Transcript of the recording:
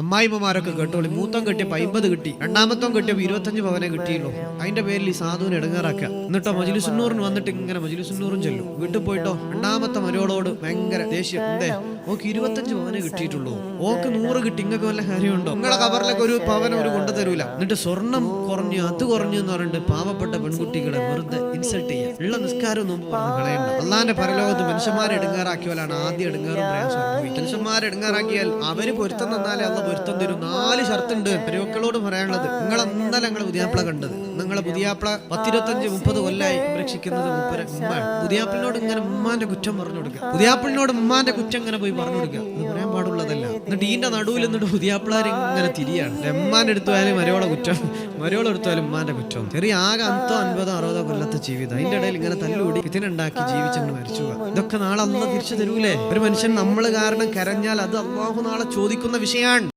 അമ്മായിമ്മമാരൊക്കെ കേട്ടോളി. മൂത്തം കെട്ടിയപ്പോൾ 50 കിട്ടി, രണ്ടാമത്തം കെട്ടിയപ്പോൾ 25 പവനെ കിട്ടിയുള്ളൂ. അതിന്റെ പേരിൽ ഈ സാധുവിനെ ഇടങ്ങാറാക്കുക. എന്നിട്ടോ മജ്ലിസുന്നൂറിന് വന്നിട്ട് ഇങ്ങനെ മജ്ലിസുന്നൂറും ചെല്ലും. വീട്ടിൽ പോയിട്ടോ രണ്ടാമത്തെ മരോളോട് ഭയങ്കര ദേഷ്യം. എന്തേ ഓക്ക് 25 പവനെ കിട്ടിയിട്ടുള്ളൂ, ഓക്ക് 100 കിട്ടി, ഇങ്ങക്ക് വല്ല കാര്യമുണ്ടോ? നിങ്ങളെ കവറിലേക്ക് ഒരു പവൻ ഒരു കൊണ്ടു തരൂല. എന്നിട്ട് സ്വർണം കുറഞ്ഞു അത് കുറഞ്ഞു എന്ന് പറഞ്ഞിട്ട് പാവപ്പെട്ട പെൺകുട്ടികളെ വെറുതെ ഇൻസൾട്ട് ചെയ്യുക. ഉള്ള നിസ്കാരം നോമ്പ് പറഞ്ഞ് കളയണ്ട. അള്ളാന്റെ പരലോകത്ത് മനുഷ്യന്മാരെ ഇടങ്ങാറാക്കിയാലാണ് ആദ്യം ഇടങ്ങാറും പ്രയാസം അനുഭവിക്കുക. മനുഷ്യന്മാരെ ഇടങ്ങാറാക്കിയാൽ അവര് പൊരുത്തം തന്നാലേ അള്ള പൊരുത്തം തരും. 4 ഷർത്തുണ്ട് പെരുമക്കളോട് പറയാനുള്ളത്. നിങ്ങൾ എന്തായാലും നിങ്ങളെ പുതിയാപ്പിള കണ്ടത്, നിങ്ങളെ പുതിയാപ്പിള 10-25-30 കൊല്ലായി രക്ഷിക്കുന്നത് ഉമ്മയാണ്. പുതിയാപ്പിളിനോട് ഇങ്ങനെ ഉമ്മാന്റെ കുറ്റം പറഞ്ഞു കൊടുക്കുക, പുതിയാപ്പിളിനോട് ഉമ്മാന്റെ കുറ്റം ഇങ്ങനെ പോയി പറഞ്ഞു കൊടുക്കുക. ഇത് പറയാൻ പാടുള്ളതല്ല. എന്നിട്ട് ഈന്റെ നടുവിൽ എന്നിട്ട് പുതിയാപ്പിളാർ ഇങ്ങനെ തിരിയാണ്. ഉമ്മാന്റെ എടുത്തുപോയാലും മരോളെ കുറ്റം, മരോളെ എടുത്തുപോയാലും ഉമ്മാന്റെ കുറ്റം. ചെറിയ ആകെ 50-50-60 കൊല്ലത്തെ ജീവിതം, അതിന്റെ ഇടയിൽ ഇങ്ങനെ തല്ലുകൂടി ഇതിനുണ്ടാക്കി ജീവിച്ചങ്ങ് മരിച്ചു. ഇതൊക്കെ നാളെ അള്ളാഹ് തിരിച്ചു തരൂലേ? ഒരു മനുഷ്യൻ നമ്മൾ കാരണം കരഞ്ഞാൽ അത് അള്ളാഹു നാളെ ചോദിക്കുന്ന വിഷയമാണ്.